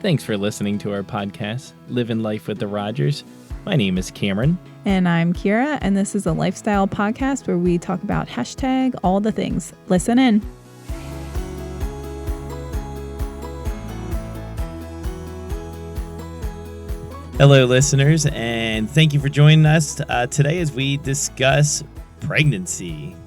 Thanks for listening to our podcast, Living Life with the Rogers. My name is Cameron. And I'm Kira, and this is a lifestyle podcast where we talk about hashtag all the things. Listen in. Hello, listeners, and thank you for joining us today as we discuss pregnancy.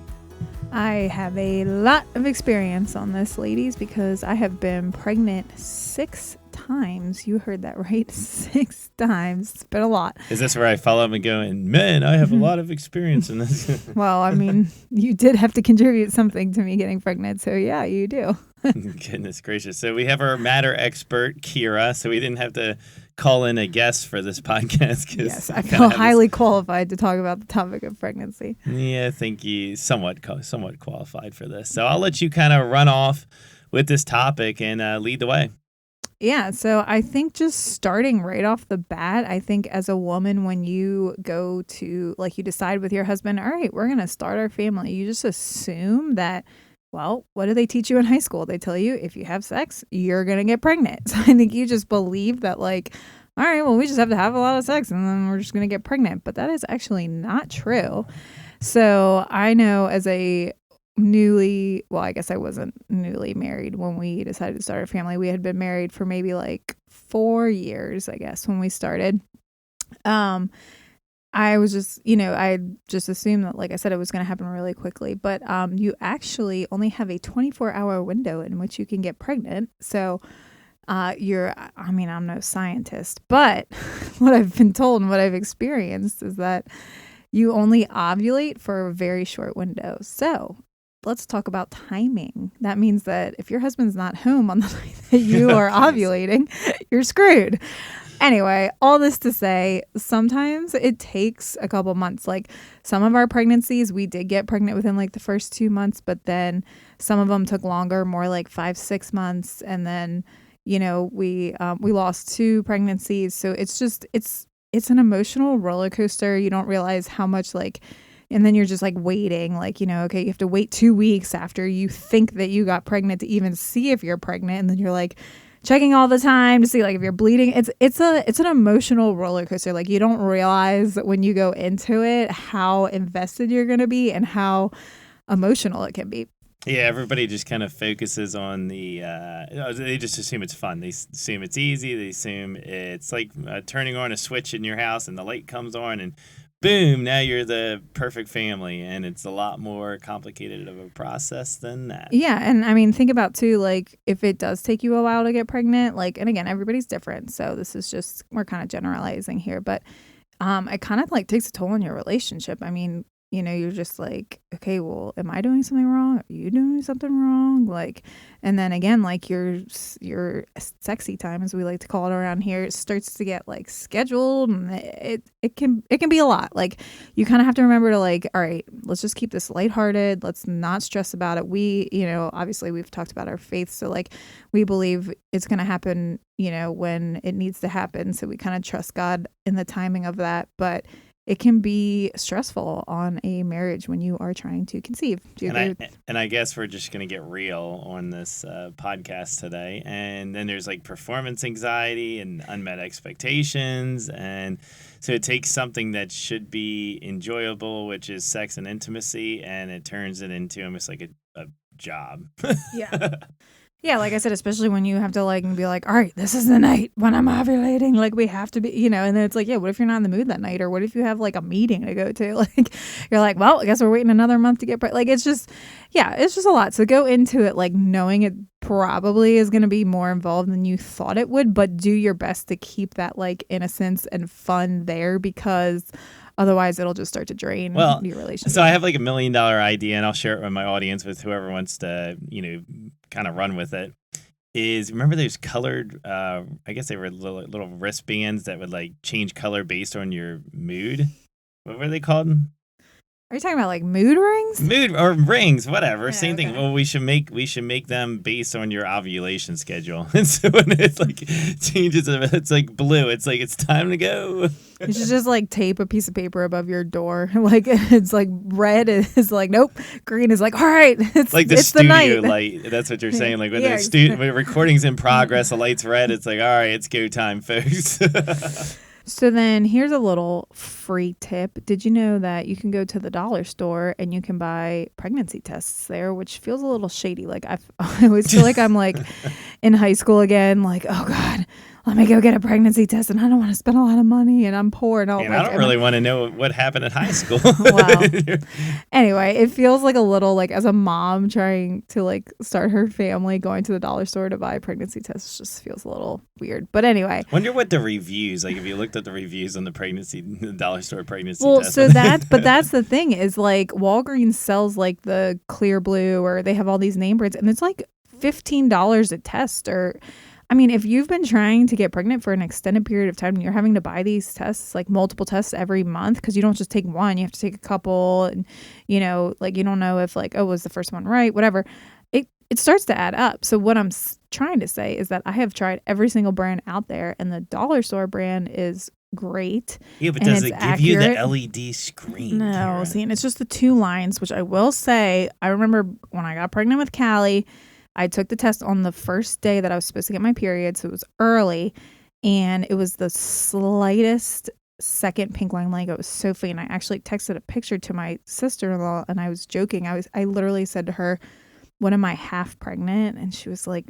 I have a lot of experience on this, ladies, because I have been pregnant 6 times. You heard that right. 6 times. It's been a lot. Is this where I follow up and go, man, I have a lot of experience in this? Well, I mean, you did have to contribute something to me getting pregnant. So, yeah, you do. Goodness gracious. So we have our matter expert, Kira. So we didn't have to call in a guest for this podcast. Yes, I feel highly qualified to talk about the topic of pregnancy. Yeah, I think you somewhat qualified for this. So I'll let you kind of run off with this topic and lead the way. Yeah, so I think just starting right off the bat, I think as a woman, when you go to, like, you decide with your husband, all right, we're going to start our family, you just assume that, well, what do they teach you in high school? They tell you if you have sex, you're going to get pregnant. So I think you just believe that, like, all right, well, we just have to have a lot of sex and then we're just going to get pregnant. But that is actually not true. So I know as a I guess I wasn't newly married when we decided to start a family. We had been married for maybe like 4 years, I guess, when we started. I was just, I just assumed that, like I said, it was going to happen really quickly. But you actually only have a 24-hour window in which you can get pregnant. So I'm no scientist, but what I've been told and what I've experienced is that you only ovulate for a very short window. So let's talk about timing. That means that if your husband's not home on the night that you are ovulating, you're screwed. Anyway, all this to say, sometimes it takes a couple months. Like some of our pregnancies, we did get pregnant within like the first 2 months, but then some of them took longer, more like 5-6 months. And then, we lost 2 pregnancies. So it's an emotional roller coaster. You don't realize how much and then you're just like waiting, okay, you have to wait 2 weeks after you think that you got pregnant to even see if you're pregnant. And then you're like checking all the time to see like if you're bleeding. It's an emotional roller coaster. Like you don't realize when you go into it how invested you're going to be and how emotional it can be. Yeah, everybody just kind of focuses on they just assume it's fun. They assume it's easy. They assume it's like turning on a switch in your house and the light comes on and boom, now you're the perfect family. And it's a lot more complicated of a process than that. Yeah. And I mean, think about too, like if it does take you a while to get pregnant, and again, everybody's different. So this is just, we're kind of generalizing here, but it kind of like takes a toll on your relationship. I mean, you're just like, okay, well, am I doing something wrong? Are you doing something wrong? And then again, like your sexy time, as we like to call it around here, it starts to get like scheduled, and it can be a lot. Like you kind of have to remember to like, all right, let's just keep this lighthearted. Let's not stress about it. We, obviously we've talked about our faith, so like we believe it's going to happen, when it needs to happen. So we kind of trust God in the timing of that, but it can be stressful on a marriage when you are trying to conceive. Do you agree? And I guess we're just going to get real on this podcast today. And then there's like performance anxiety and unmet expectations. And so it takes something that should be enjoyable, which is sex and intimacy, and it turns it into almost like a job. Yeah. Yeah, like I said, especially when you have to be like, all right, this is the night when I'm ovulating. Like we have to be, and then it's like, yeah, what if you're not in the mood that night? Or what if you have like a meeting to go to? Like you're like, well, I guess we're waiting another month to get pregnant. Like it's just a lot. So go into it like knowing it probably is going to be more involved than you thought it would, but do your best to keep that like innocence and fun there, because otherwise it'll just start to drain your relationship. So I have like $1 million idea, and I'll share it with my audience, with whoever wants to, kind of run with it. Remember those colored, I guess they were little wristbands that would like change color based on your mood? What were they called? Are you talking about like mood rings? Mood or rings, whatever. Yeah, Same thing. okay. Well, we should make them based on your ovulation schedule. And so when it's like changes, it's like blue. It's like it's time to go. You should just like tape a piece of paper above your door. Like it's like red is like nope. Green is like all right. It's Like the it's studio the night. light. That's what you're saying. Like when Yeah. when recording's in progress, the light's red. It's like all right, it's go time, folks. So then here's a little free tip. Did you know that you can go to the dollar store and you can buy pregnancy tests there, which feels a little shady. Like I always feel like I'm like in high school again, like, oh God, let me go get a pregnancy test and I don't want to spend a lot of money and I'm poor and all. And like, I don't really want to know what happened at high school. Wow. Anyway, it feels like a little like as a mom trying to like start her family, going to the dollar store to buy pregnancy tests just feels a little weird. But anyway. Wonder what the reviews, like if you looked at the reviews on the dollar store pregnancy Well, test. so that's the thing is like Walgreens sells like the clear blue or they have all these name brands and it's like $15 a test or I mean, if you've been trying to get pregnant for an extended period of time and you're having to buy these tests, like multiple tests every month, because you don't just take one, you have to take a couple and, you know, like you don't know if like, oh, was the first one right, whatever. It starts to add up. So what I'm trying to say is that I have tried every single brand out there and the dollar store brand is great. Yeah, but and does it's it give you accurate. the LED screen? No, Kara? see, and it's just the 2 lines, which I will say, I remember when I got pregnant with Callie, I took the test on the first day that I was supposed to get my period, so it was early, and it was the slightest second pink line. Like, it was so faint. I actually texted a picture to my sister-in-law, and I was joking. I literally said to her, "What am I, half pregnant?" And she was like,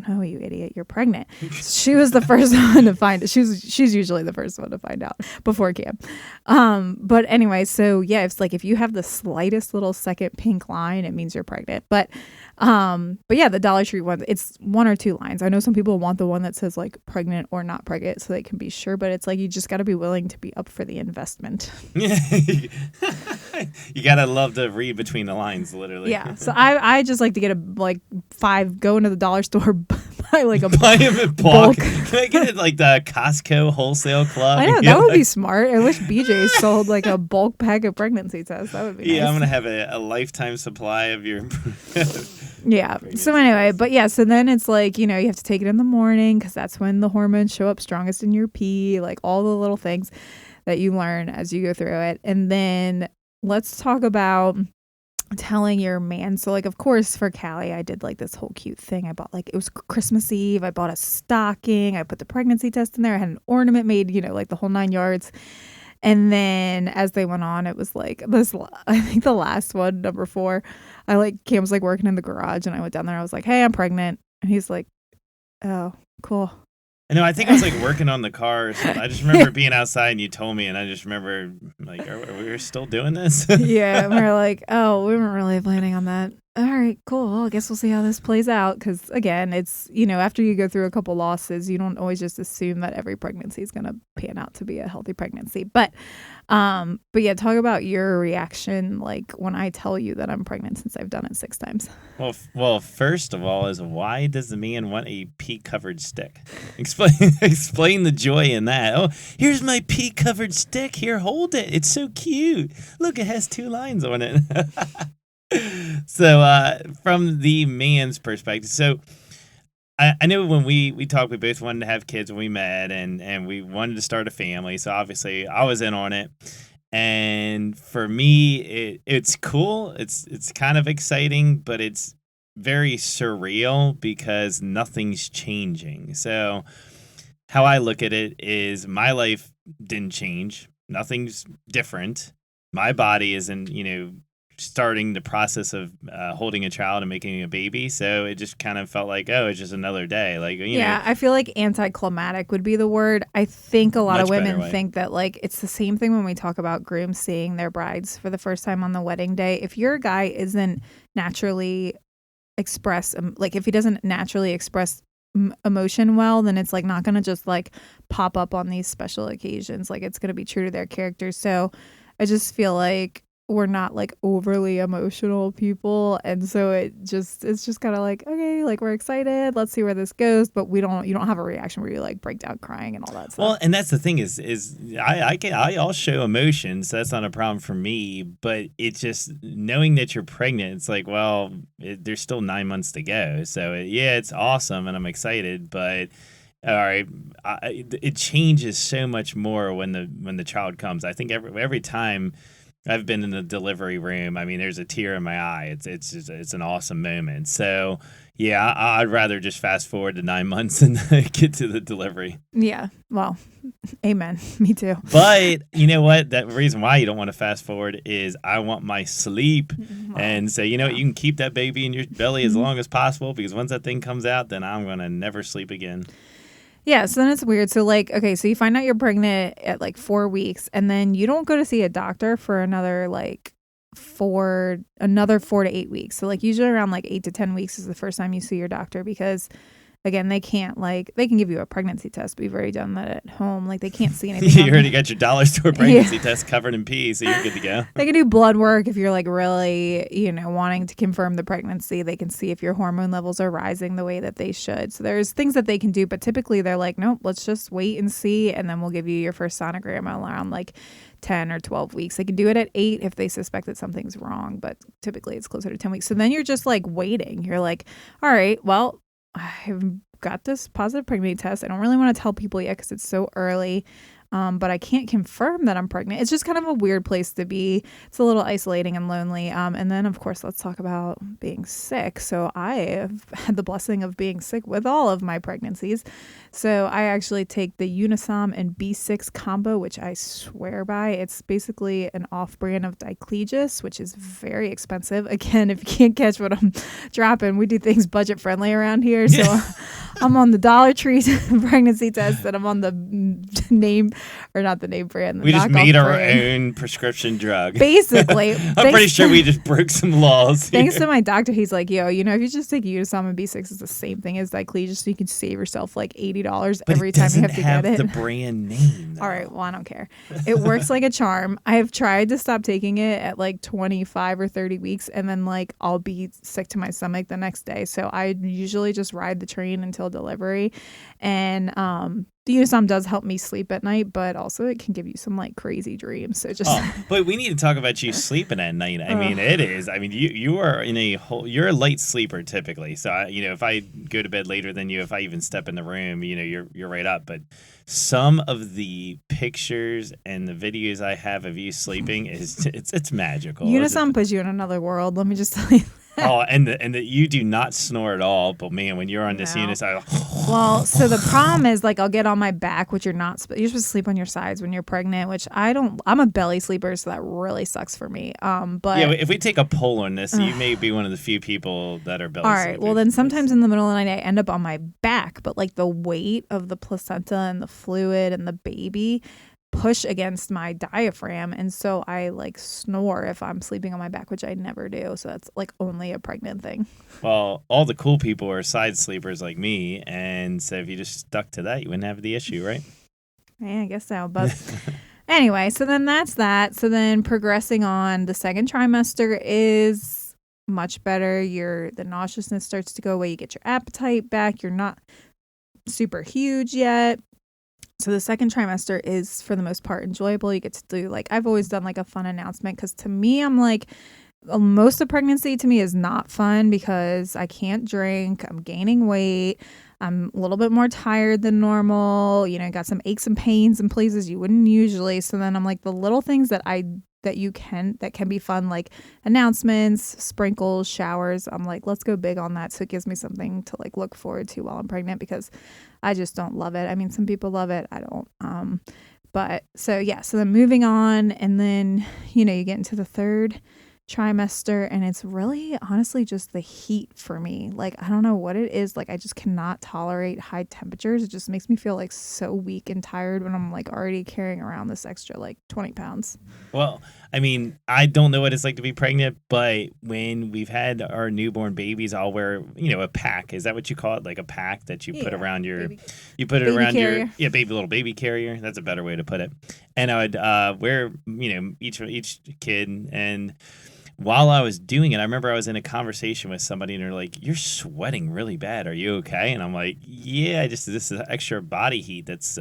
"No, you idiot, you're pregnant." She was the first one to find it. She's usually the first one to find out before Cam. But anyway, so yeah, it's like if you have the slightest little second pink line, it means you're pregnant. But yeah, the Dollar Tree one, it's 1 or 2 lines. I know some people want the one that says like pregnant or not pregnant so they can be sure, but it's like you just got to be willing to be up for the investment. Yeah. You gotta love to read between the lines, literally. Yeah. So I just like to get like 5, go into the dollar store, buy like a Buy him in bulk. bulk. Can I get it like the Costco wholesale club? I know, Yeah, that would be like- smart. I wish BJ sold like a bulk pack of pregnancy tests. That would be Yeah, nice. I'm gonna have a lifetime supply of your. Yeah. So anyway, but yeah, so then it's like, you know, you have to take it in the morning because that's when the hormones show up strongest in your pee, like all the little things that you learn as you go through it. And then let's talk about telling your man. So like, of course, for Callie, I did like this whole cute thing. I bought like, it was Christmas Eve. I bought a stocking. I put the pregnancy test in there. I had an ornament made, you know, like the whole 9 yards. And then as they went on, it was like this, I think the last one, number 4, Cam was like working in the garage and I went down there. I was like, "Hey, I'm pregnant." And he's like, "Oh, cool." No, I think I was like working on the car or something. I just remember being outside and you told me, and I just remember like, are we still doing this? Yeah. And we're like, "Oh, we weren't really planning on that." All right, cool. Well, I guess we'll see how this plays out. Because again, it's, you know, after you go through a couple losses, you don't always just assume that every pregnancy is going to pan out to be a healthy pregnancy. But yeah, talk about your reaction, like when I tell you that I'm pregnant, since I've done it 6 times. Well, first of all, is why does the man want a pea-covered stick? Explain the joy in that. Oh, here's my pea-covered stick. Here, hold it. It's so cute. Look, it has 2 lines on it. So, from the man's perspective, so I know when we talked, we both wanted to have kids when we met, and we wanted to start a family. So obviously, I was in on it, and for me, it's cool. It's kind of exciting, but it's very surreal because nothing's changing. So, how I look at it is my life didn't change. Nothing's different. My body isn't, starting the process of holding a child and making a baby. So it just kind of felt like, oh, it's just another day. Like, Yeah, I feel like anticlimactic would be the word. I think a lot of Much better women way. think that like it's the same thing when we talk about grooms seeing their brides for the first time on the wedding day. If your guy isn't naturally like if he doesn't naturally express emotion well, then it's like not going to just like pop up on these special occasions. Like it's going to be true to their character. So I just feel like we're not like overly emotional people, and so it's just kind of like, okay, like we're excited, let's see where this goes, but you don't have a reaction where you like break down crying and all that stuff. Well, and that's the thing is I'll show emotions, so that's not a problem for me, but it's just knowing that you're pregnant, it's like, well, there's still 9 months to go, so yeah, it's awesome and I'm excited, but all right, it changes so much more when the child comes. I think every time I've been in the delivery room, I mean, there's a tear in my eye. It's an awesome moment. So yeah, I'd rather just fast forward to 9 months and get to the delivery. Yeah, well, amen. Me too. But you know what? That reason why you don't want to fast forward is I want my sleep. Well, And so, you know what? You can keep that baby in your belly as long as possible, because once that thing comes out, then I'm going to never sleep again. Yeah, so then it's weird. So like, okay, so you find out you're pregnant at like 4 weeks, and then you don't go to see a doctor for another 4 to 8 weeks. So like usually around like 8 to 10 weeks is the first time you see your doctor, because again, they can give you a pregnancy test, but you've already done that at home. Like they can't see anything. You already got your dollar store pregnancy test covered in pee, so you're good to go. They can do blood work if you're like really, wanting to confirm the pregnancy. They can see if your hormone levels are rising the way that they should. So there's things that they can do, but typically they're like, nope, let's just wait and see, and then we'll give you your first sonogram around like 10 or 12 weeks. They can do it at 8 if they suspect that something's wrong, but typically it's closer to 10 weeks. So then you're just like waiting. You're like, all right, well, I've got this positive pregnancy test. I don't really want to tell people yet because it's so early. But I can't confirm that I'm pregnant. It's just kind of a weird place to be. It's a little isolating and lonely. And then, of course, let's talk about being sick. So I have had the blessing of being sick with all of my pregnancies. So I actually take the Unisom and B6 combo, which I swear by. It's basically an off-brand of Diclegis, which is very expensive. Again, if you can't catch what I'm dropping, we do things budget-friendly around here. So I'm on the Dollar Tree pregnancy test, and I'm on the name, or not the name brand. We just made our own prescription drug. Basically. I'm pretty sure we just broke some laws. Thanks to my doctor, he's like, if you just take Unisom and B6, it's the same thing as Diclegis, so you can save yourself like $80 every time you have to get it. The brand name, though. All right, well, I don't care. It works like a charm. I have tried to stop taking it at like 25 or 30 weeks, and then like I'll be sick to my stomach the next day. So I usually just ride the train until delivery. And the Unisom does help me sleep at night, but also it can give you some like crazy dreams. So just but we need to talk about you sleeping at night. I mean, it is. I mean, you are you're a light sleeper typically. So if I go to bed later than you, if I even step in the room, you're right up. But some of the pictures and the videos I have of you sleeping it's magical. Unisom puts you in another world. Let me just tell you. And that you do not snore at all, but man, when you're on this Unisom, well, so the problem is like I'll get on my back, which you're supposed to sleep on your sides when you're pregnant, which I don't. I'm a belly sleeper, so that really sucks for me. But yeah, if we take a poll on this, you may be one of the few people that are belly. All right, well then sometimes in the middle of the night I end up on my back, but like the weight of the placenta and the fluid and the baby push against my diaphragm, and so I like snore if I'm sleeping on my back, which I never do. So that's like only a pregnant thing. Well, all the cool people are side sleepers like me, and so if you just stuck to that, you wouldn't have the issue, right? Yeah, I guess so. But anyway, so then that's that. So then progressing on, the second trimester is much better. The nauseousness starts to go away. You get your appetite back. You're not super huge yet. So the second trimester is, for the most part, enjoyable. You get to do, like, I've always done, like, a fun announcement, because to me, I'm like, most of pregnancy to me is not fun because I can't drink. I'm gaining weight. I'm a little bit more tired than normal. Got some aches and pains in places you wouldn't usually. So then I'm like, the little things that can be fun, like announcements, sprinkles, showers. I'm like, let's go big on that. So it gives me something to like look forward to while I'm pregnant, because I just don't love it. I mean, some people love it. I don't. But so then moving on, and then, you get into the third trimester, and it's really honestly just the heat for me. Like, I don't know what it is. Like, I just cannot tolerate high temperatures. It just makes me feel like so weak and tired when I'm like already carrying around this extra like 20 pounds. Well, I mean, I don't know what it's like to be pregnant, but when we've had our newborn babies, I'll wear, a pack. Is that what you call it? Like a pack that you put around your, baby, you put it baby around carrier. your, little baby carrier. That's a better way to put it. And I would wear, each kid. And while I was doing it, I remember I was in a conversation with somebody and they're like, "You're sweating really bad. Are you okay?" And I'm like, "Yeah, this is extra body heat that's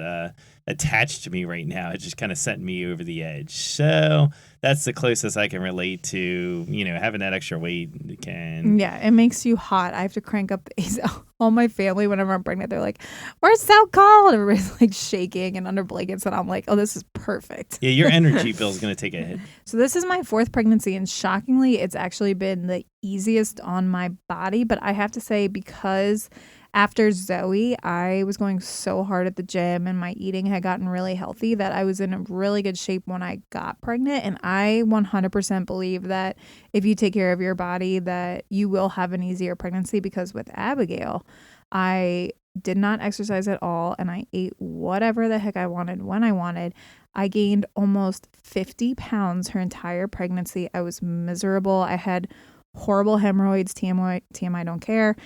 attached to me right now. It just kind of sent me over the edge." So that's the closest I can relate to, having that extra weight can. Yeah, it makes you hot. I have to crank up the AC. All my family, whenever I'm pregnant, they're like, "We're so cold." Everybody's like shaking and under blankets. And I'm like, "Oh, this is perfect." Yeah, your energy bill is going to take a hit. So this is my 4th pregnancy. And shockingly, it's actually been the easiest on my body. But I have to say, because after Zoe, I was going so hard at the gym and my eating had gotten really healthy that I was in a really good shape when I got pregnant. And I 100% believe that if you take care of your body, that you will have an easier pregnancy, because with Abigail, I did not exercise at all and I ate whatever the heck I wanted when I wanted. I gained almost 50 pounds her entire pregnancy. I was miserable. I had horrible hemorrhoids, TMI, don't care.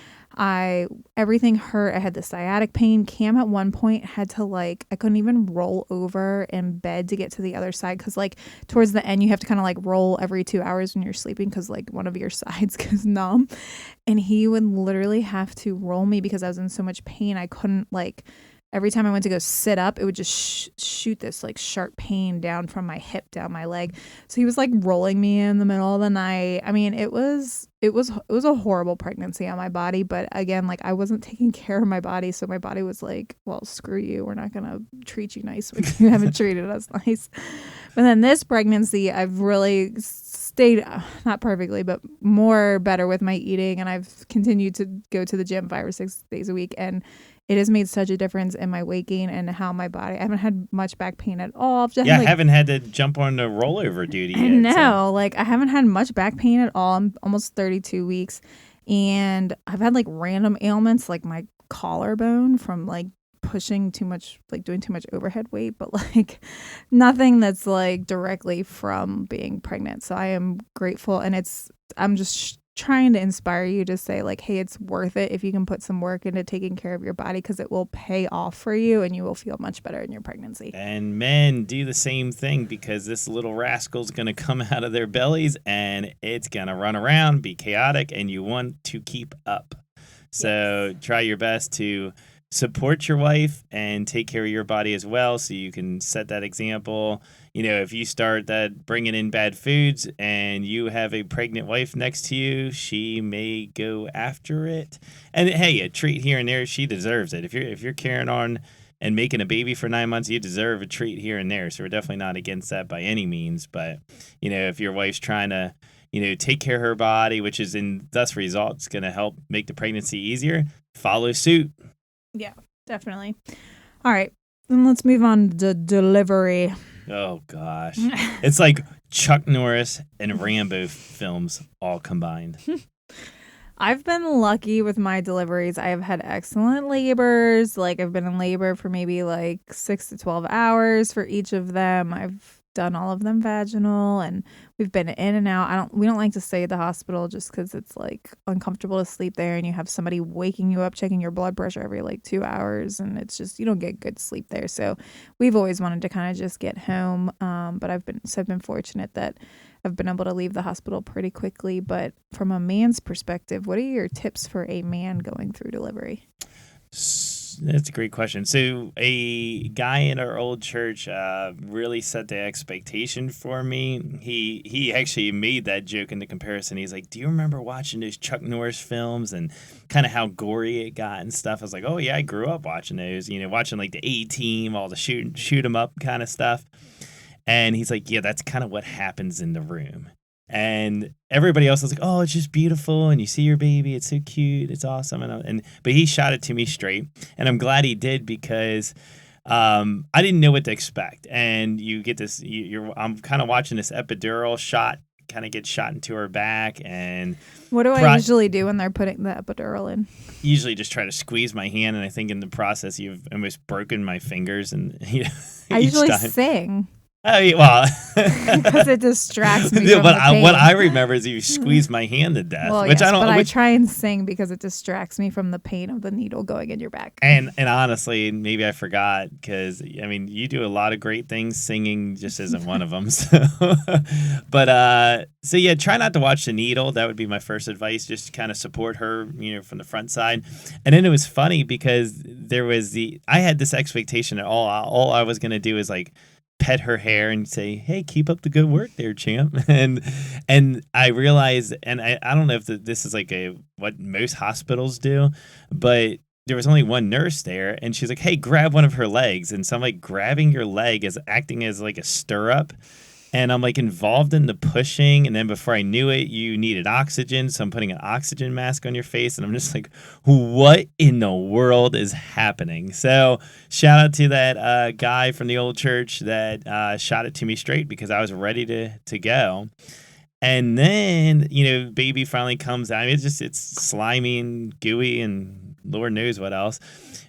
Everything hurt. I had the sciatic pain. Cam at one point had to I couldn't even roll over in bed to get to the other side, because towards the end you have to kind of roll every 2 hours when you're sleeping, because one of your sides goes numb, and he would literally have to roll me because I was in so much pain. I couldn't every time I went to go sit up, it would just shoot this sharp pain down from my hip down my leg. So he was rolling me in the middle of the night. I mean, it was a horrible pregnancy on my body. But again, I wasn't taking care of my body, so my body was like, "Well, screw you. We're not gonna treat you nice when you haven't treated us nice." But then this pregnancy, I've really stayed not perfectly, but more better with my eating, and I've continued to go to the gym 5 or 6 days a week, and it has made such a difference in my weight gain and how my body. I haven't had much back pain at all. I haven't had to jump on the rollover duty yet. No, I haven't had much back pain at all. I'm almost 32 weeks, and I've had random ailments like my collarbone from pushing too much, doing too much overhead weight, but nothing that's directly from being pregnant. So I am grateful, and I'm just trying to inspire you to say hey, it's worth it if you can put some work into taking care of your body, because it will pay off for you and you will feel much better in your pregnancy. And men do the same thing, because this little rascal's going to come out of their bellies and it's going to run around, be chaotic, and you want to keep up. So Try your best to support your wife and take care of your body as well, so you can set that example. If you start that bringing in bad foods and you have a pregnant wife next to you, she may go after it. And hey, a treat here and there, she deserves it. If you're carrying on and making a baby for 9 months, you deserve a treat here and there. So we're definitely not against that by any means. But if your wife's trying to take care of her body, which is in thus results going to help make the pregnancy easier, follow suit. Yeah, definitely. All right, then let's move on to delivery. Oh, gosh. It's like Chuck Norris and Rambo films all combined. I've been lucky with my deliveries. I have had excellent labors. I've been in labor for maybe 6 to 12 hours for each of them. I've done all of them vaginal, and we've been in and out. We don't like to stay at the hospital just because it's uncomfortable to sleep there, and you have somebody waking you up, checking your blood pressure every 2 hours, and it's just, you don't get good sleep there. So we've always wanted to kind of just get home. But I've been fortunate that I've been able to leave the hospital pretty quickly. But from a man's perspective, what are your tips for a man going through delivery? That's a great question. So a guy in our old church really set the expectation for me. He actually made that joke in the comparison. He's like, "Do you remember watching those Chuck Norris films and kind of how gory it got and stuff?" I was like, "Oh yeah, I grew up watching those. Watching the A-Team, all the shoot 'em up kind of stuff." And he's like, "Yeah, that's kind of what happens in the room." And everybody else was like, "Oh, it's just beautiful, and you see your baby, it's so cute, it's awesome." But he shot it to me straight, and I'm glad he did, because I didn't know what to expect. And you get this, I'm kind of watching this epidural shot kind of get shot into her back. And what do I usually do when they're putting the epidural in? Usually just try to squeeze my hand, and I think in the process you've almost broken my fingers. And I usually sing. Oh, well, because it distracts me from the pain. What I remember is you squeeze my hand to death, which I don't. But I try and sing because it distracts me from the pain of the needle going in your back. And honestly, maybe I forgot because I mean you do a lot of great things. Singing just isn't one of them. So, but so yeah, try not to watch the needle. That would be my first advice. Just kind of support her, from the front side. And then it was funny because I had this expectation that all I was gonna do is like pet her hair and say, "Hey, keep up the good work there, champ." And I realized, and I don't know if this is like what most hospitals do, but there was only one nurse there, and she's like, "Hey, grab one of her legs." And so I'm like, grabbing your leg is acting as like a stirrup. And I'm like involved in the pushing. And then before I knew it, you needed oxygen. So I'm putting an oxygen mask on your face. And I'm just like, what in the world is happening? So shout out to that guy from the old church that shot it to me straight because I was ready to go. And then, baby finally comes out. I mean, it's slimy and gooey and Lord knows what else.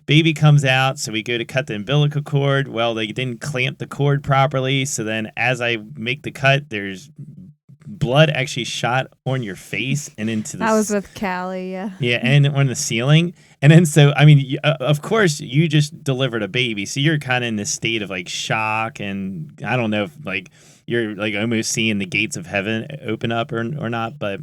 Baby comes out, so we go to cut the umbilical cord. Well, they didn't clamp the cord properly, so then as I make the cut, there's blood actually shot on your face and into the... That was with Callie, yeah. Yeah, and on the ceiling. And then so, I mean, of course, you just delivered a baby, so you're kind of in this state of, like, shock, and I don't know if, like, you're, like, almost seeing the gates of heaven open up or not, but...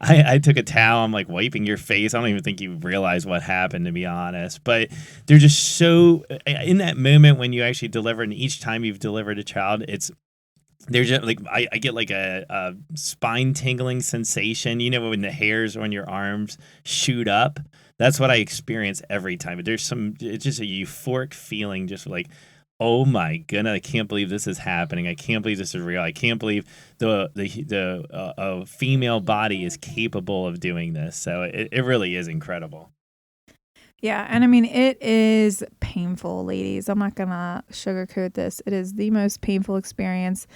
I took a towel. I'm like wiping your face. I don't even think you realize what happened, to be honest. But they're just so in that moment when you actually deliver, and each time you've delivered a child, they're just like I get like a spine tingling sensation. When the hairs on your arms shoot up. That's what I experience every time. But it's just a euphoric feeling, just like, oh my goodness, I can't believe this is happening. I can't believe this is real. I can't believe the female body is capable of doing this. So it really is incredible. Yeah, and I mean, it is painful, ladies. I'm not going to sugarcoat this. It is the most painful experience.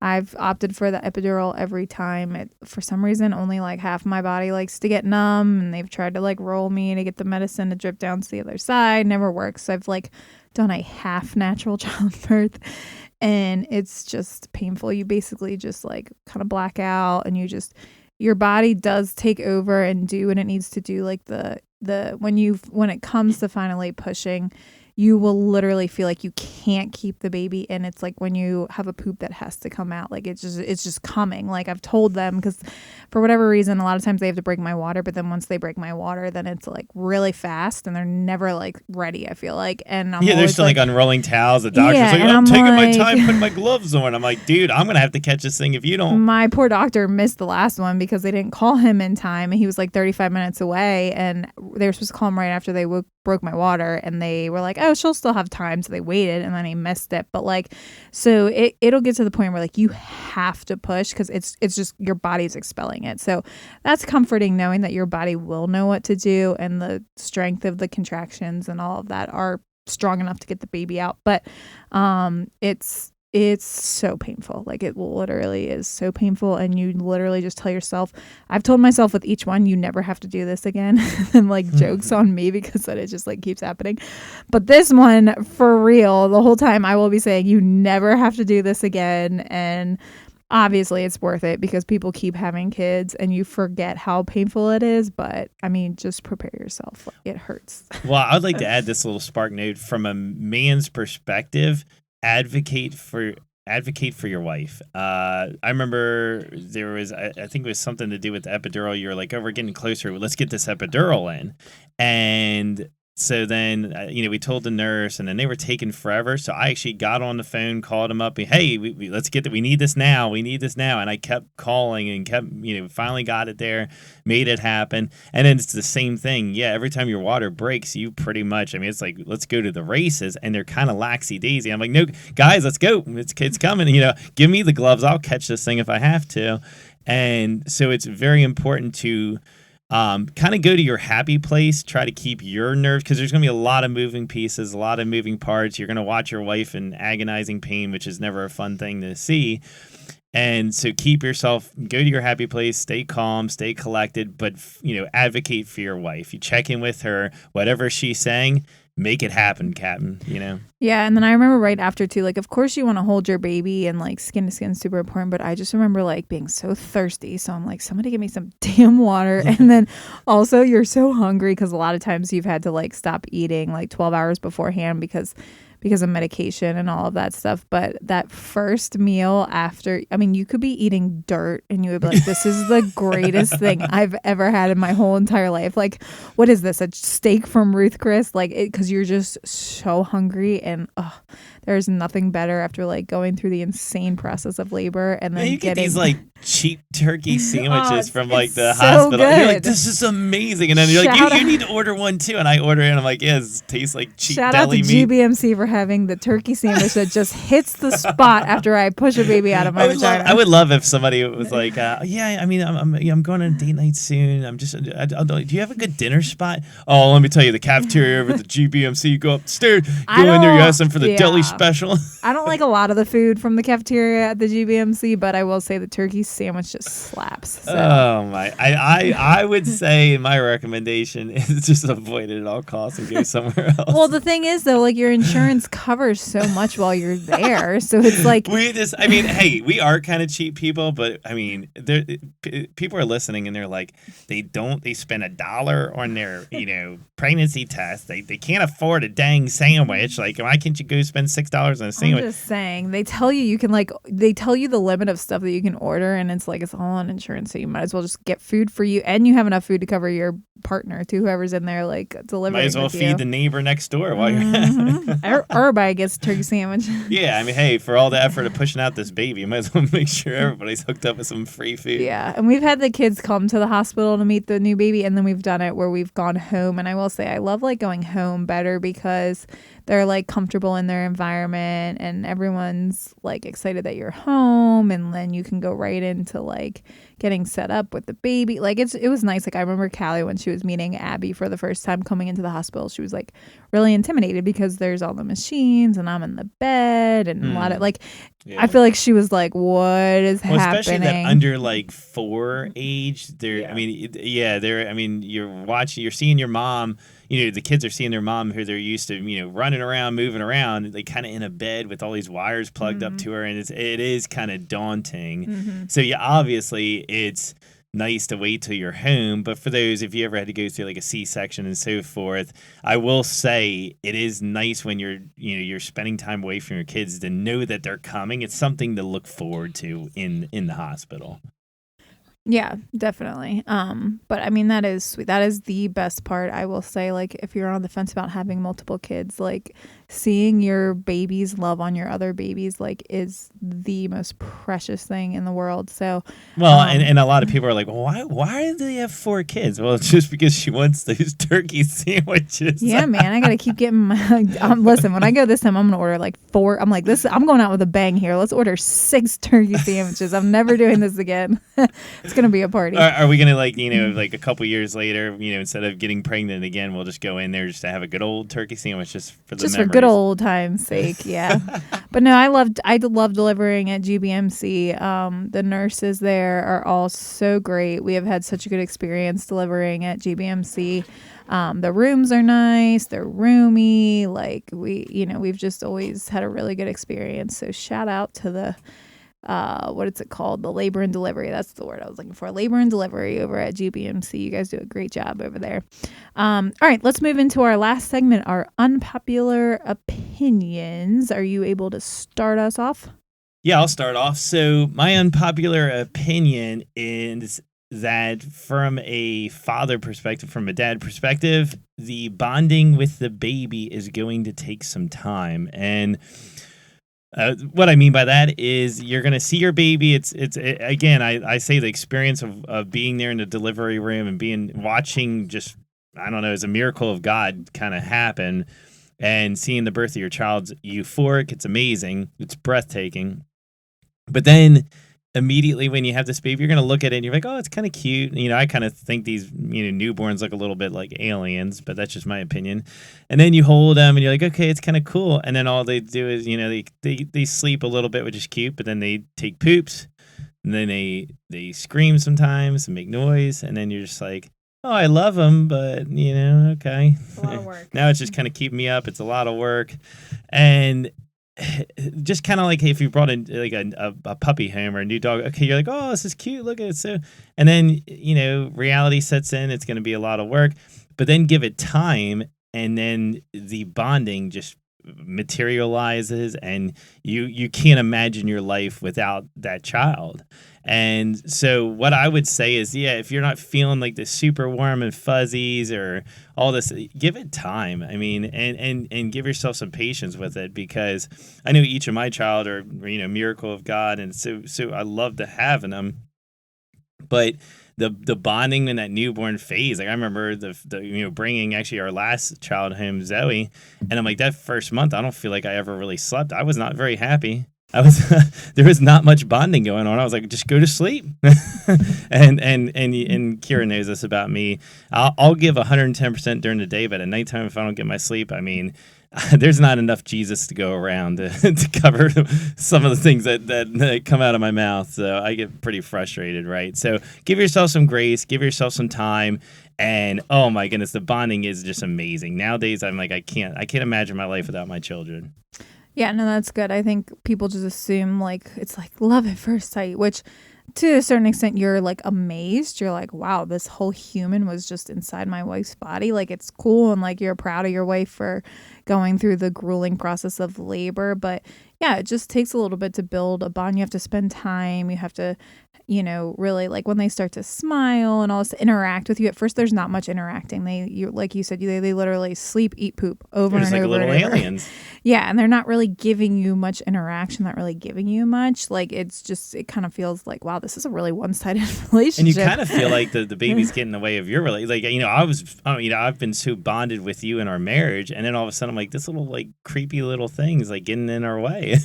I've opted for the epidural every time. For some reason, only like half my body likes to get numb, and they've tried to like roll me to get the medicine to drip down to the other side. Never works. So I've like done a half natural childbirth, and it's just painful. You basically just like kind of black out, and your body does take over and do what it needs to do. Like when it comes to finally pushing, you will literally feel like you can't keep the baby in. It's like when you have a poop that has to come out, like it's just coming. Like I've told them, because for whatever reason, a lot of times they have to break my water, but then once they break my water, then it's like really fast and they're never like ready, I feel like. And they're still like unrolling towels. The doctor's like, I'm taking my time putting my gloves on. I'm like, dude, I'm going to have to catch this thing if you don't. My poor doctor missed the last one because they didn't call him in time. He was like 35 minutes away, and they were supposed to call him right after they broke my water, and they were like, oh, she'll still have time, so they waited, and then he missed it. But like, so it'll get to the point where like you have to push because it's just your body's expelling it. So that's comforting, knowing that your body will know what to do, and the strength of the contractions and all of that are strong enough to get the baby out. But it's so painful. Like it literally is so painful, and you literally just tell yourself, I've told myself with each one, you never have to do this again. And like jokes on me because then it just like keeps happening. But this one, for real, the whole time I will be saying, you never have to do this again. And obviously it's worth it because people keep having kids and you forget how painful it is. But I mean, just prepare yourself. Like, it hurts. Well, I'd like to add this little spark note from a man's perspective. Advocate for your wife. I remember there was, I think it was something to do with the epidural. You're like, oh, we're getting closer. Let's get this epidural in. And so then, we told the nurse, and then they were taking forever. So I actually got on the phone, called them up, and, hey, let's get we need this now. We need this now. And I kept calling and kept, finally got it there, made it happen. And then it's the same thing. Yeah, every time your water breaks, you pretty much, it's like, let's go to the races. And they're kind of laxy-daisy. I'm like, no, guys, let's go. It's coming. Give me the gloves. I'll catch this thing if I have to. And so it's very important to kind of go to your happy place, try to keep your nerves, because there's going to be a lot of moving pieces, a lot of moving parts. You're going to watch your wife in agonizing pain, which is never a fun thing to see. And so go to your happy place, stay calm, stay collected, but, advocate for your wife. You check in with her, whatever she's saying, make it happen, Captain, Yeah, and then I remember right after too, like, of course you want to hold your baby and like skin to skin is super important, but I just remember like being so thirsty. So I'm like, somebody give me some damn water. And then also you're so hungry because a lot of times you've had to like stop eating like 12 hours beforehand because of medication and all of that stuff. But that first meal after, I mean, you could be eating dirt and you would be like, this is the greatest thing I've ever had in my whole entire life. Like, what is this? A steak from Ruth Chris? Like, because you're just so hungry and there's nothing better after like going through the insane process of labor and then you get getting these like cheap turkey sandwiches from like the so hospital. Good. You're like, this is amazing. And then you're like, you need to order one too. And I order it and I'm like, yeah, it tastes like cheap Shout deli out to meat. GBMC for having the turkey sandwich that just hits the spot after I push a baby out of my vagina. I would love if somebody was like, yeah, I mean, I'm going on a date night soon. Do you have a good dinner spot? Oh, let me tell you, the cafeteria over at the GBMC, you go upstairs, go in there, you ask them for the deli special. I don't like a lot of the food from the cafeteria at the GBMC, but I will say the turkey sandwich just slaps. So. Oh my! I would say my recommendation is just avoid it at all costs and go somewhere else. Well, the thing is though, like your insurance covers so much while you're there, so it's like hey, we are kind of cheap people, but I mean, people are listening and they're like, they spend $1 on their pregnancy test. They can't afford a dang sandwich. Like, why can't you go spend $6 on a sandwich? I'm just saying, they tell you they tell you the limit of stuff that you can order, and it's like it's all on insurance, so you might as well just get food for you, and you have enough food to cover your partner too, whoever's in there like delivering. Might as well feed the neighbor next door while you're everybody gets a turkey sandwich. Yeah, I mean, hey, for all the effort of pushing out this baby, you might as well make sure everybody's hooked up with some free food. Yeah, and we've had the kids come to the hospital to meet the new baby, and then we've done it where we've gone home, and I will say I love like going home better because they're like comfortable in their environment and everyone's like excited that you're home, and then you can go right into like getting set up with the baby. Like it was nice. Like I remember Callie when she was meeting Abby for the first time coming into the hospital, she was like really intimidated because there's all the machines and I'm in the bed and a lot of like I feel like she was like, what is happening? Especially that under like 4 age, you're seeing your mom, the kids are seeing their mom who they're used to, running around, moving around, like kind of in a bed with all these wires plugged up to her. And it is kind of daunting. Mm-hmm. So obviously it's nice to wait till you're home, but for those, if you ever had to go through like a C-section and so forth, I will say it is nice when you're spending time away from your kids to know that they're coming. It's something to look forward to in the hospital. Yeah, definitely. But I mean, that is sweet. That is the best part. I will say, like, if you're on the fence about having multiple kids, like seeing your babies love on your other babies, like, is the most precious thing in the world. So, and a lot of people are like, well, why do they have 4 kids? Well, it's just because she wants those turkey sandwiches. Yeah, man, I gotta keep getting my. Listen, when I go this time, I'm gonna order like 4. I'm like, I'm going out with a bang here. Let's order 6 turkey sandwiches. I'm never doing this again. It's gonna be a party. Are we gonna like a couple years later, instead of getting pregnant again, we'll just go in there just to have a good old turkey sandwich just for good old time's sake, yeah. But no, I love delivering at GBMC. The nurses there are all so great. We have had such a good experience delivering at GBMC. The rooms are nice, they're roomy. Like we've just always had a really good experience. So shout out to the what is it called? The labor and delivery. That's the word I was looking for. Labor and delivery over at GBMC. You guys do a great job over there. All right, let's move into our last segment, our unpopular opinions. Are you able to start us off? Yeah, I'll start off. So my unpopular opinion is that from a father perspective, from a dad perspective, the bonding with the baby is going to take some time. And what I mean by that is you're going to see your baby. It's again, I say the experience of being there in the delivery room and watching just, I don't know, it's a miracle of God kind of happen, and seeing the birth of your child's euphoric. It's amazing. It's breathtaking. But then immediately when you have this baby, you're going to look at it and you're like, oh, it's kind of cute. I kind of think these, newborns look a little bit like aliens, but that's just my opinion. And then you hold them and you're like, okay, it's kind of cool. And then all they do is, they sleep a little bit, which is cute, but then they take poops. And then they scream sometimes and make noise, and then you're just like, oh, I love them, but okay. It's a lot of work. Now it's just kind of keep me up. It's a lot of work, and just kind of like if you brought in like a puppy home or a new dog, okay, you're like, oh, this is cute, look at it. So, and then reality sets in. It's going to be a lot of work, but then give it time, and then the bonding just materializes, and you can't imagine your life without that child. And so what I would say is, yeah, if you're not feeling like the super warm and fuzzies or all this, give it time. I mean, and give yourself some patience with it, because I know each of my child are miracle of God, and so I love to having them, but the bonding in that newborn phase, like I remember the bringing actually our last child home, Zoe, and I'm like, that first month I don't feel like I ever really slept. I was not very happy. There was not much bonding going on. I was like, just go to sleep. and Kira knows this about me. I'll give 110% during the day, but at nighttime, if I don't get my sleep, I mean, there's not enough Jesus to go around to cover some of the things that come out of my mouth. So I get pretty frustrated, right? So give yourself some grace, give yourself some time. And oh my goodness, the bonding is just amazing. Nowadays, I'm like, I can't imagine my life without my children. Yeah, no, that's good. I think people just assume like it's like love at first sight, which to a certain extent you're like amazed. You're like, wow, this whole human was just inside my wife's body. Like it's cool, and like you're proud of your wife for going through the grueling process of labor. But yeah, it just takes a little bit to build a bond. You have to spend time. You have to, really like when they start to smile and all this, interact with you. At first, there's not much interacting. Like you said, they literally sleep, eat, poop over and like over. Little and over. aliens. Yeah, and they're not really giving you much interaction, not really giving you much. Like it kind of feels like, wow, this is a really one-sided relationship. And you kind of feel like the baby's getting in the way of your relationship. Like, I've been so bonded with you in our marriage, and then all of a sudden I'm like, this little like creepy little thing's like getting in our way.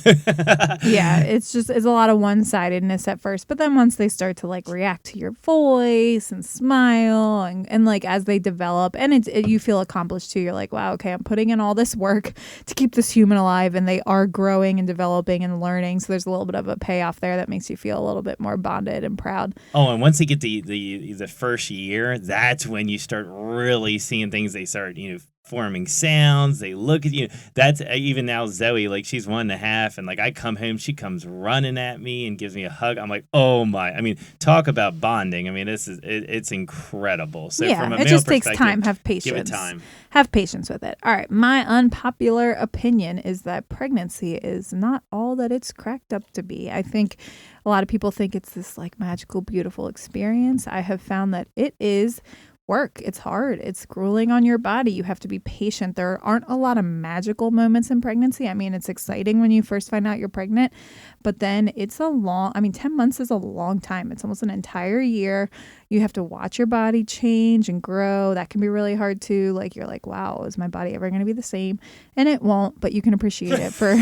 Yeah, it's a lot of one-sidedness at first, but then once they start to like react to your voice and smile and like as they develop, and you feel accomplished too. You're like, wow, okay, I'm putting in all this work to keep this human alive, and they are growing and developing and learning. So there's a little bit of a payoff there that makes you feel a little bit more bonded and proud. Oh, and once they get the first year, that's when you start really seeing things. They start, forming sounds. They look at you. That's even now Zoe, like she's 1.5, and like I come home, she comes running at me and gives me a hug. I'm like, oh my! I mean, talk about bonding. I mean, it's incredible. So yeah, from a it male just takes time. Have patience. Give it time. Have patience with it. All right, my unpopular opinion is that pregnancy is not all that it's cracked up to be. I think a lot of people think it's this like magical, beautiful experience. I have found that it is work. It's hard. It's grueling on your body. You have to be patient. There aren't a lot of magical moments in pregnancy. I mean, it's exciting when you first find out you're pregnant, but then 10 months is a long time. It's almost an entire year. You have to watch your body change and grow. That can be really hard too. Like you're like, wow, is my body ever going to be the same? And it won't, but you can appreciate it for...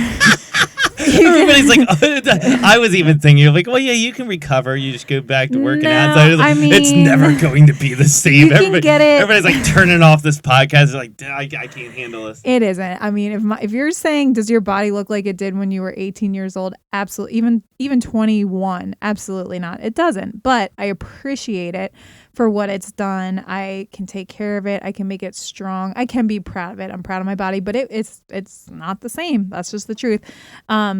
Everybody's like, oh, I was even thinking, you're like, well, yeah, you can recover. You just go back to working out. So it's never going to be the same. Everybody's like turning off this podcast. They're like, I can't handle this. It isn't. I mean, if you're saying, does your body look like it did when you were 18 years old? Absolutely. Even 21, absolutely not. It doesn't. But I appreciate it for what it's done. I can take care of it. I can make it strong. I can be proud of it. I'm proud of my body, but it's not the same. That's just the truth.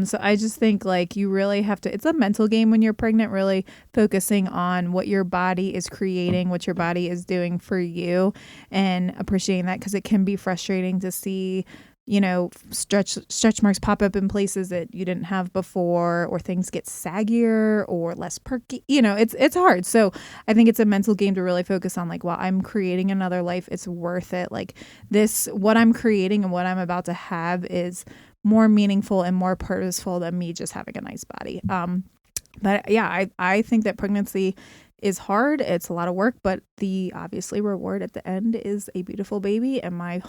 So I just think like you really have to, it's a mental game when you're pregnant, really focusing on what your body is creating, what your body is doing for you, and appreciating that, because it can be frustrating to see stretch marks pop up in places that you didn't have before, or things get saggier or less perky. It's hard. So I think it's a mental game to really focus on like, wow, I'm creating another life. It's worth it. Like what I'm creating and what I'm about to have is more meaningful and more purposeful than me just having a nice body. But yeah, I think that pregnancy is hard. It's a lot of work, but the obviously reward at the end is a beautiful baby. And my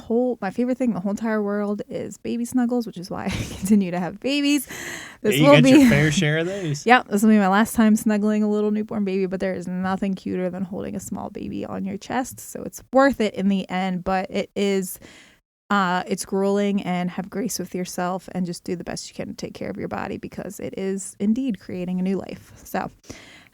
favorite thing in the whole entire world is baby snuggles, which is why I continue to have babies. You get your fair share of those. Yeah, this will be my last time snuggling a little newborn baby, but there is nothing cuter than holding a small baby on your chest. So it's worth it in the end, but it is it's grueling, and have grace with yourself and just do the best you can to take care of your body, because it is indeed creating a new life. So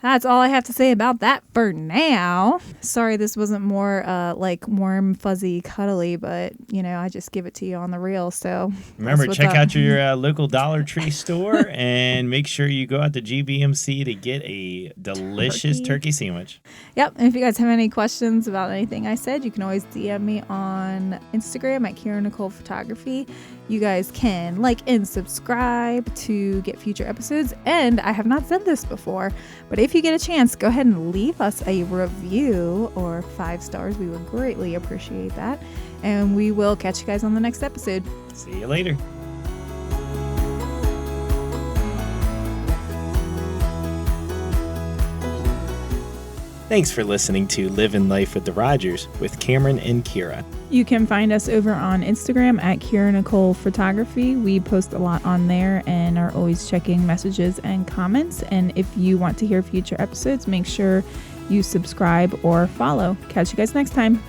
that's all I have to say about that for now. Sorry this wasn't more like warm, fuzzy, cuddly, but I just give it to you on the real. So remember, check out your local Dollar Tree store and make sure you go out to GBMC to get a delicious turkey sandwich. Yep. And if you guys have any questions about anything I said, you can always DM me on Instagram at Kira Nicole Photography. You guys can like and subscribe to get future episodes. And I have not said this before, but if you get a chance, go ahead and leave us a review or 5 stars. We would greatly appreciate that. And we will catch you guys on the next episode. See you later. Thanks for listening to Living Life with the Rogers with Cameron and Kira. You can find us over on Instagram at Kira Nicole Photography. We post a lot on there and are always checking messages and comments. And if you want to hear future episodes, make sure you subscribe or follow. Catch you guys next time.